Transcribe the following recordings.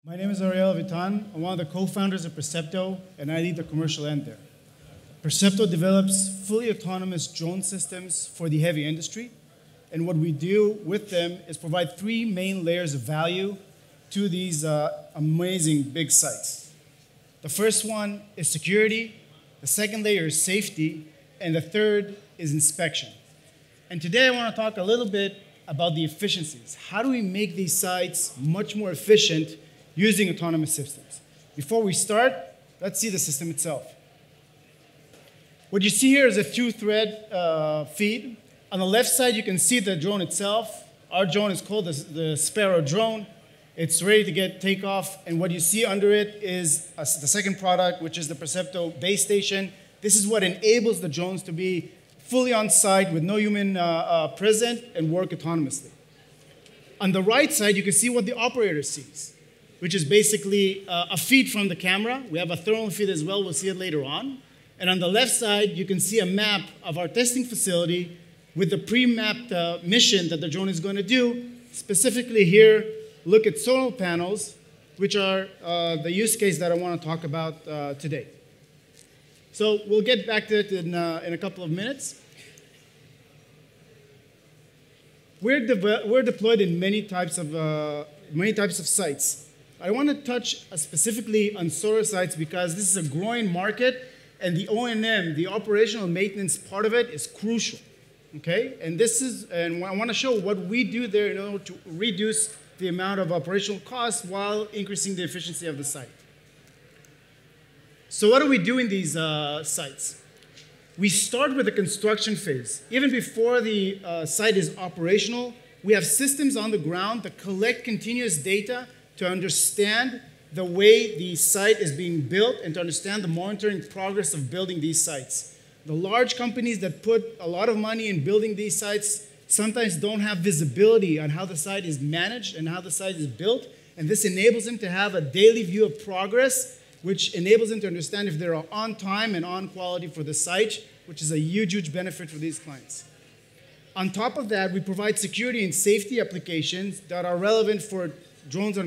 My name is Aryel Avitan. I'm one of the co-founders of Percepto, and I lead the commercial end there. Percepto develops fully autonomous drone systems for the heavy industry, and what we do with them is provide three main layers of value to these amazing big sites. The first one is security, the second layer is safety, and the third is inspection. And today I want to talk a little bit about the efficiencies. How do we make these sites much more efficient using autonomous systems? Before we start, let's see the system itself. What you see here is a two-thread feed. On the left side, you can see the drone itself. Our drone is called the Sparrow drone. It's ready to get takeoff, and what you see under it is the second product, which is the Percepto base station. This is what enables the drones to be fully on site with no human present and work autonomously. On the right side, you can see what the operator sees, which is basically a feed from the camera. We have a thermal feed as well. We'll see it later on. And on the left side, you can see a map of our testing facility with the pre-mapped mission that the drone is going to do. Specifically here, look at solar panels, which are the use case that I want to talk about today. So we'll get back to it in a couple of minutes. We're deployed in many types of sites. I want to touch specifically on solar sites because this is a growing market, and the O&M, the operational maintenance part of it, is crucial. Okay, and I want to show what we do there in order to reduce the amount of operational costs while increasing the efficiency of the site. So what do we do in these sites? We start with the construction phase. Even before the site is operational, we have systems on the ground that collect continuous data to understand the way the site is being built and to understand the monitoring progress of building these sites. The large companies that put a lot of money in building these sites sometimes don't have visibility on how the site is managed and how the site is built, and this enables them to have a daily view of progress, which enables them to understand if they're on time and on quality for the site, which is a huge, huge benefit for these clients. On top of that, we provide security and safety applications that are relevant for drones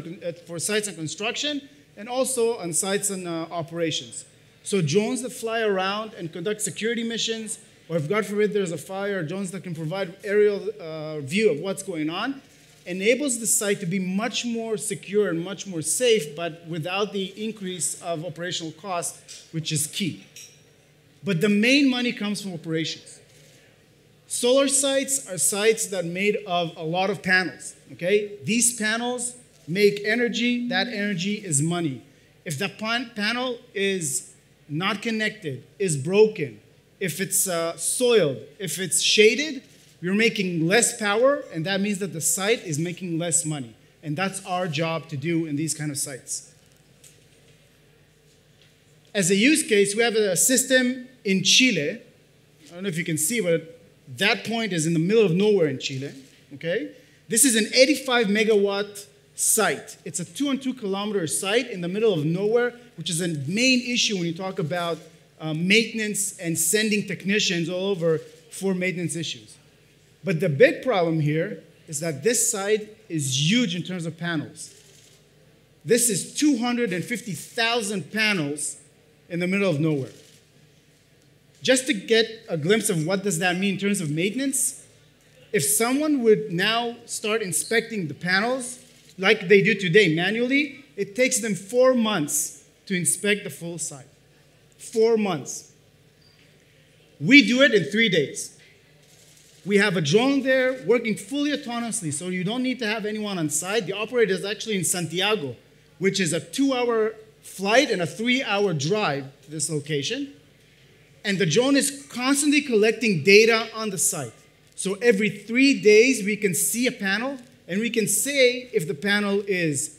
for sites and construction, and also on sites and operations. So drones that fly around and conduct security missions, or if God forbid there's a fire, drones that can provide aerial view of what's going on, enables the site to be much more secure and much more safe, but without the increase of operational cost, which is key. But the main money comes from operations. Solar sites are sites that are made of a lot of panels, okay? These panels make energy. That energy is money. If the panel is not connected, is broken, if it's soiled, if it's shaded, you're making less power, and that means that the site is making less money. And that's our job to do in these kind of sites. As a use case, we have a system in Chile. I don't know if you can see, but that point is in the middle of nowhere in Chile. Okay? This is an 85 megawatt site. It's a 2 kilometer site in the middle of nowhere, which is a main issue when you talk about maintenance and sending technicians all over for maintenance issues. But the big problem here is that this site is huge in terms of panels. This is 250,000 panels in the middle of nowhere. Just to get a glimpse of what does that mean in terms of maintenance, if someone would now start inspecting the panels like they do today manually, it takes them 4 months to inspect the full site. 4 months. We do it in 3 days. We have a drone there working fully autonomously, so you don't need to have anyone on site. The operator is actually in Santiago, which is a 2-hour flight and a 3-hour drive to this location. And the drone is constantly collecting data on the site. So every 3 days, we can see a panel, and we can say if the panel is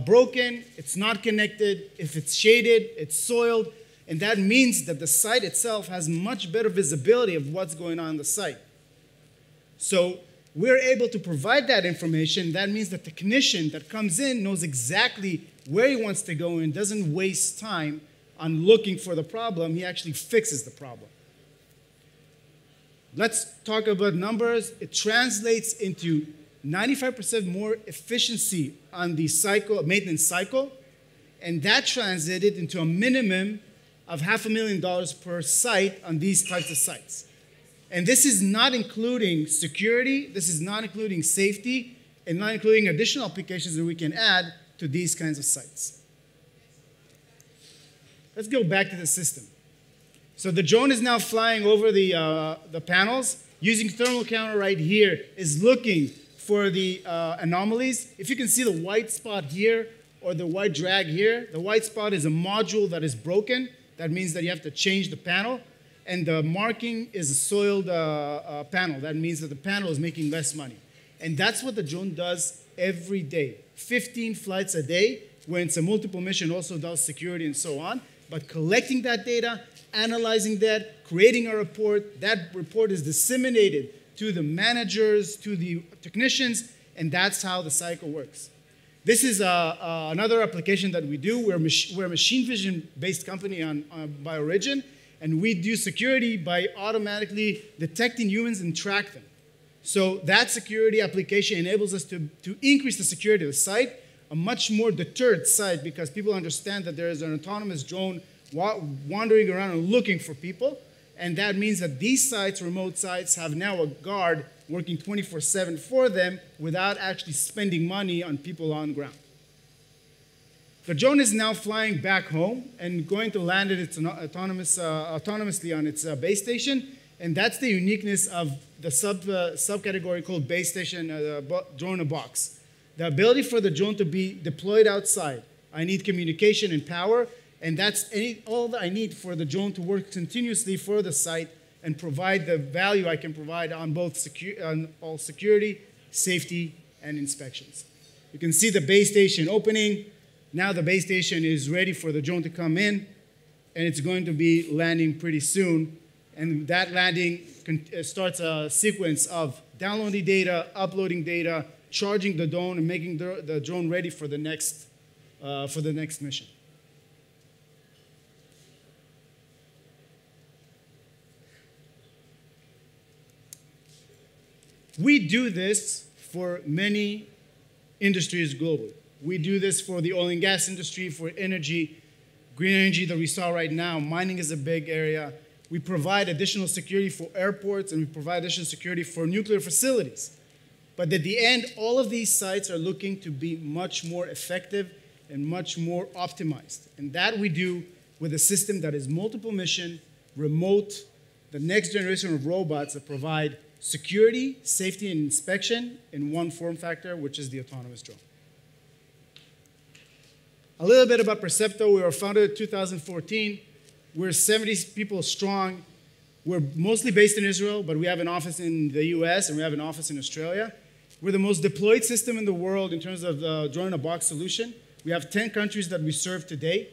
broken, it's not connected, if it's shaded, it's soiled, and that means that the site itself has much better visibility of what's going on the site. So we're able to provide that information. That means the technician that comes in knows exactly where he wants to go and doesn't waste time on looking for the problem. He actually fixes the problem. Let's talk about numbers. It translates into 95% more efficiency on the maintenance cycle, and that translated into a minimum of $500,000 per site on these types of sites. And this is not including security, this is not including safety, and not including additional applications that we can add to these kinds of sites. Let's go back to the system. So the drone is now flying over the panels, using thermal camera right here, is looking for the anomalies. If you can see the white spot here or the white drag here, the white spot is a module that is broken. That means that you have to change the panel. And the marking is a soiled panel. That means that the panel is making less money. And that's what the drone does every day. 15 flights a day. When it's a multiple mission, also does security and so on. But collecting that data, analyzing that, creating a report, that report is disseminated to the managers, to the technicians, and that's how the cycle works. This is another application that we do. We're a machine vision-based company by origin, and we do security by automatically detecting humans and track them. So that security application enables us to increase the security of the site, a much more deterred site because people understand that there is an autonomous drone wandering around and looking for people. And that means that these sites, remote sites, have now a guard working 24/7 for them without actually spending money on people on ground. The drone is now flying back home and going to land it autonomously on its base station. And that's the uniqueness of the subcategory called base station drone in a box. The ability for the drone to be deployed outside. I need communication and power. And that's all that I need for the drone to work continuously for the site and provide the value I can provide on both all security, safety, and inspections. You can see the base station opening. Now the base station is ready for the drone to come in, and it's going to be landing pretty soon. And that landing starts a sequence of downloading data, uploading data, charging the drone, and making the drone ready for the next mission. We do this for many industries globally. We do this for the oil and gas industry, for energy, green energy that we saw right now. Mining is a big area. We provide additional security for airports, and we provide additional security for nuclear facilities. But at the end, all of these sites are looking to be much more effective and much more optimized. And that we do with a system that is multiple mission, remote, the next generation of robots that provide security, safety, and inspection in one form factor, which is the autonomous drone. A little bit about Percepto. We were founded in 2014. We're 70 people strong. We're mostly based in Israel, but we have an office in the US and we have an office in Australia. We're the most deployed system in the world in terms of the drone-in-a-box solution. We have 10 countries that we serve today,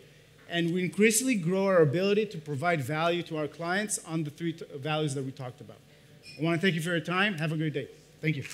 and we increasingly grow our ability to provide value to our clients on the three values that we talked about. I want to thank you for your time. Have a great day. Thank you.